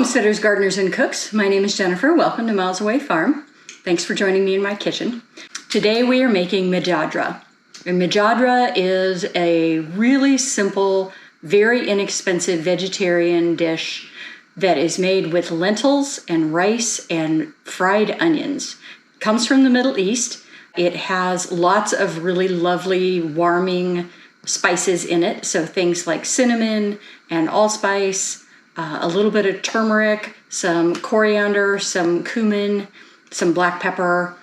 Homesteaders, gardeners, and cooks. My name is Jennifer. Welcome to Miles Away Farm. Thanks for joining me in my kitchen. Today we are making Mujaddara. And Mujaddara is a really simple, very inexpensive vegetarian dish that is made with lentils and rice and fried onions. It comes from the Middle East. It has lots of really lovely, warming spices in it. So things like cinnamon and allspice, a little bit of turmeric, some coriander, some cumin, some black pepper.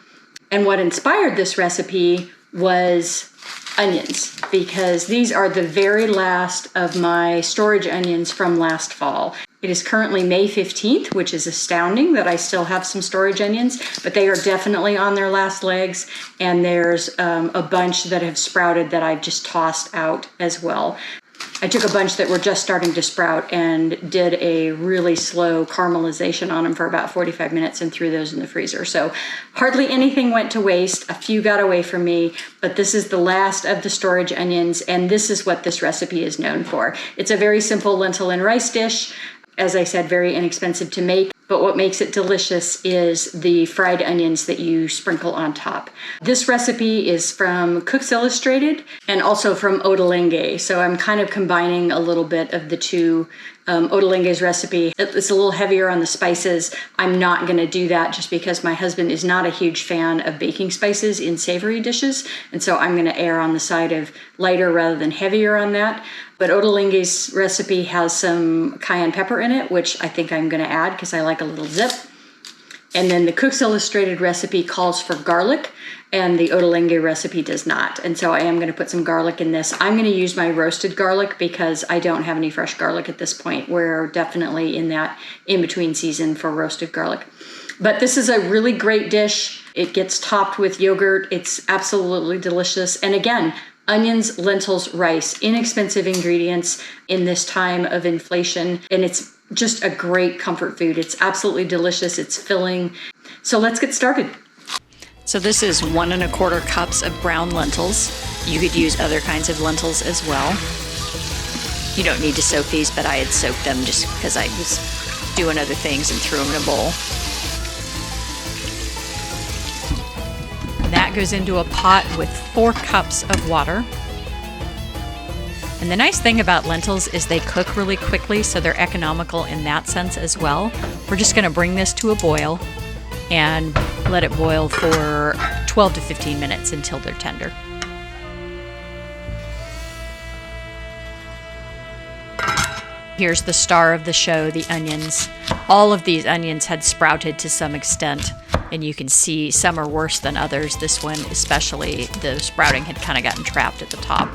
And what inspired this recipe was onions, because these are the very last of my storage onions from last fall. It is currently May 15th, which is astounding that I still have some storage onions, but they are definitely on their last legs, and there's a bunch that have sprouted that I've just tossed out as well. I took a bunch that were just starting to sprout and did a really slow caramelization on them for about 45 minutes and threw those in the freezer. So hardly anything went to waste. A few got away from me, but this is the last of the storage onions, and this is what this recipe is known for. It's a very simple lentil and rice dish. As I said, very inexpensive to make, but what makes it delicious is the fried onions that you sprinkle on top. This recipe is from Cooks Illustrated and also from Ottelenghi, so I'm kind of combining a little bit of the two. Ottelenghi's recipe, it's a little heavier on the spices. I'm not going to do that just because my husband is not a huge fan of baking spices in savory dishes, and so I'm going to err on the side of lighter rather than heavier on that. But Ottelenghi's recipe has some cayenne pepper in it, which I think I'm going to add because I like a little zip. And then the Cooks Illustrated recipe calls for garlic, and the Ottelenghi recipe does not. And so I am going to put some garlic in this. I'm going to use my roasted garlic because I don't have any fresh garlic at this point. We're definitely in that in-between season for roasted garlic. But this is a really great dish. It gets topped with yogurt. It's absolutely delicious. And again, onions, lentils, rice, inexpensive ingredients in this time of inflation. And it's just a great comfort food. It's absolutely delicious. It's filling. So let's get started. So this is 1 1/4 cups of brown lentils. You could use other kinds of lentils as well. You don't need to soak these, but I had soaked them just because I was doing other things and threw them in a bowl. That goes into a pot with 4 cups of water. And the nice thing about lentils is they cook really quickly, so they're economical in that sense as well. We're just going to bring this to a boil and let it boil for 12 to 15 minutes until they're tender. Here's the star of the show, the onions. All of these onions had sprouted to some extent, and you can see some are worse than others. This one especially, the sprouting had kind of gotten trapped at the top.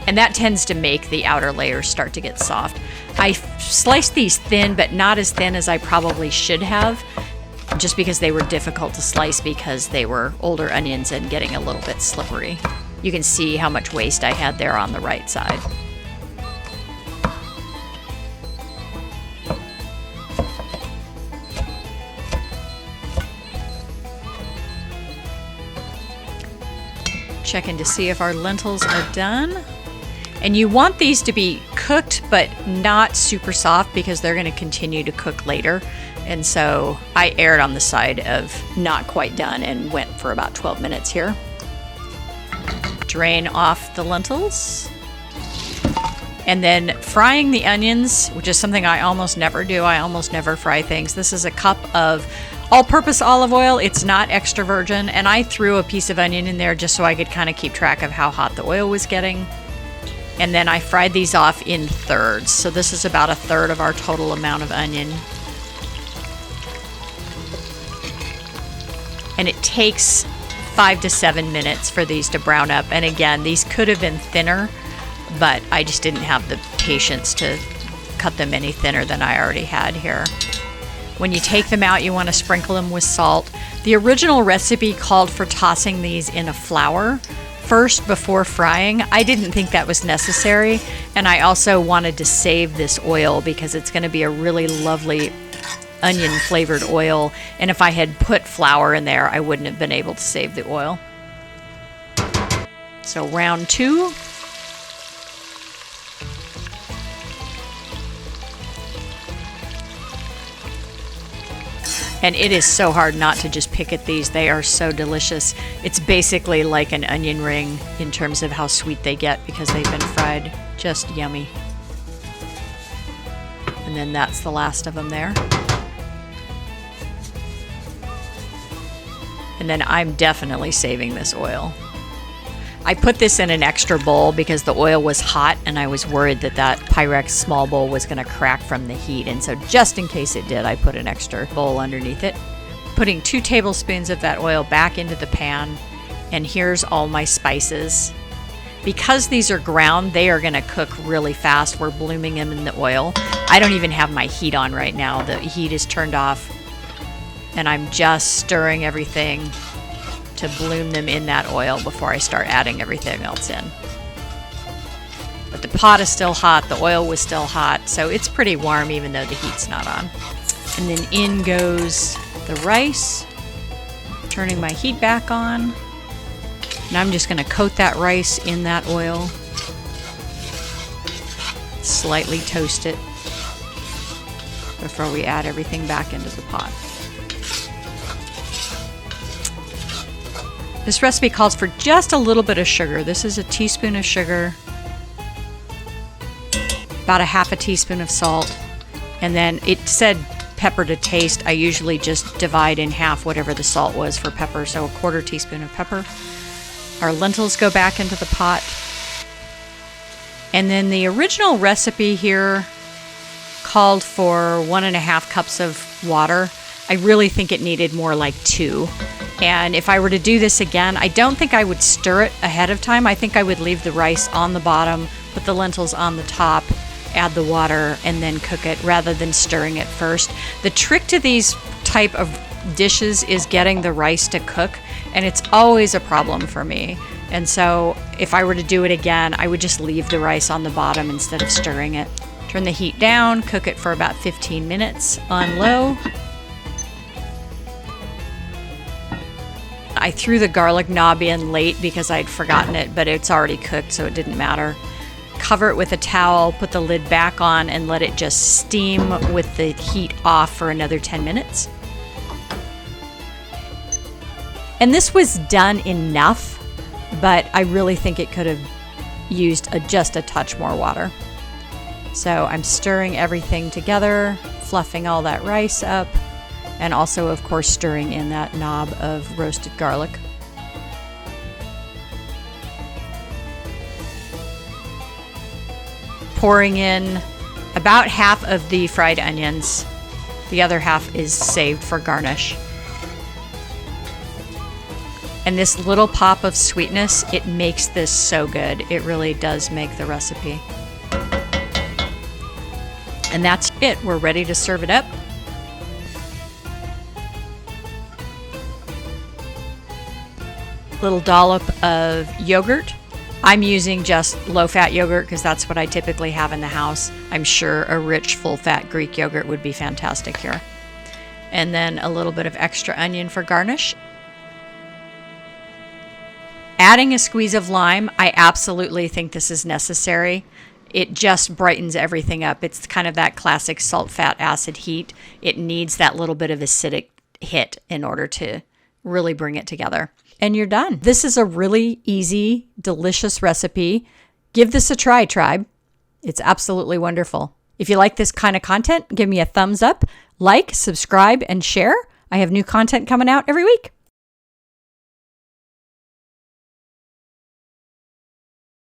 And that tends to make the outer layers start to get soft. I sliced these thin, but not as thin as I probably should have, just because they were difficult to slice because they were older onions and getting a little bit slippery. You can see how much waste I had there on the right side. Checking to see if our lentils are done. And you want these to be cooked, but not super soft because they're going to continue to cook later. And so I erred on the side of not quite done and went for about 12 minutes here. Drain off the lentils. And then frying the onions, which is something I almost never do. I almost never fry things. This is a cup of all-purpose olive oil. It's not extra virgin. And I threw a piece of onion in there just so I could kind of keep track of how hot the oil was getting. And then I fried these off in thirds. So this is about 1/3 of our total amount of onion. And it takes 5 to 7 minutes for these to brown up. And again, these could have been thinner, but I just didn't have the patience to cut them any thinner than I already had here. When you take them out, you want to sprinkle them with salt. The original recipe called for tossing these in a flour first before frying. I didn't think that was necessary, and I also wanted to save this oil because it's going to be a really lovely onion flavored oil, and if I had put flour in there, I wouldn't have been able to save the oil. So round 2. And it is so hard not to just pick at these. They are so delicious. It's basically like an onion ring in terms of how sweet they get because they've been fried. Just yummy. And then that's the last of them there. And then I'm definitely saving this oil. I put this in an extra bowl because the oil was hot and I was worried that that Pyrex small bowl was going to crack from the heat. And so just in case it did, I put an extra bowl underneath it. Putting 2 tablespoons of that oil back into the pan. And here's all my spices. Because these are ground, they are going to cook really fast. We're blooming them in the oil. I don't even have my heat on right now. The heat is turned off. And I'm just stirring everything to bloom them in that oil before I start adding everything else in. But the pot is still hot, the oil was still hot, so it's pretty warm even though the heat's not on. And then in goes the rice, turning my heat back on. And I'm just going to coat that rice in that oil, slightly toast it before we add everything back into the pot. This recipe calls for just a little bit of sugar. This is a teaspoon of sugar, about a half a teaspoon of salt, and then it said pepper to taste. I usually just divide in half whatever the salt was for pepper, so a quarter teaspoon of pepper. Our lentils go back into the pot. And then the original recipe here called for 1.5 cups of water. I really think it needed more like 2. And if I were to do this again, I don't think I would stir it ahead of time. I think I would leave the rice on the bottom, put the lentils on the top, add the water, and then cook it rather than stirring it first. The trick to these type of dishes is getting the rice to cook, and it's always a problem for me. And so if I were to do it again, I would just leave the rice on the bottom instead of stirring it. Turn the heat down, cook it for about 15 minutes on low. I threw the garlic knob in late because I'd forgotten it, but it's already cooked, so it didn't matter. Cover it with a towel, put the lid back on, and let it just steam with the heat off for another 10 minutes. And this was done enough, but I really think it could have used just a touch more water. So I'm stirring everything together, fluffing all that rice up, and also, of course, stirring in that knob of roasted garlic. Pouring in about half of the fried onions. The other half is saved for garnish. And this little pop of sweetness, it makes this so good. It really does make the recipe. And that's it. We're ready to serve it up. Little dollop of yogurt. I'm using just low-fat yogurt because that's what I typically have in the house. I'm sure a rich, full-fat Greek yogurt would be fantastic here. And then a little bit of extra onion for garnish. Adding a squeeze of lime, I absolutely think this is necessary. It just brightens everything up. It's kind of that classic salt, fat, acid heat. It needs that little bit of acidic hit in order to really bring it together. And you're done. This is a really easy, delicious recipe. Give this a try, tribe. It's absolutely wonderful. If you like this kind of content, give me a thumbs up, like, subscribe, and share. I have new content coming out every week.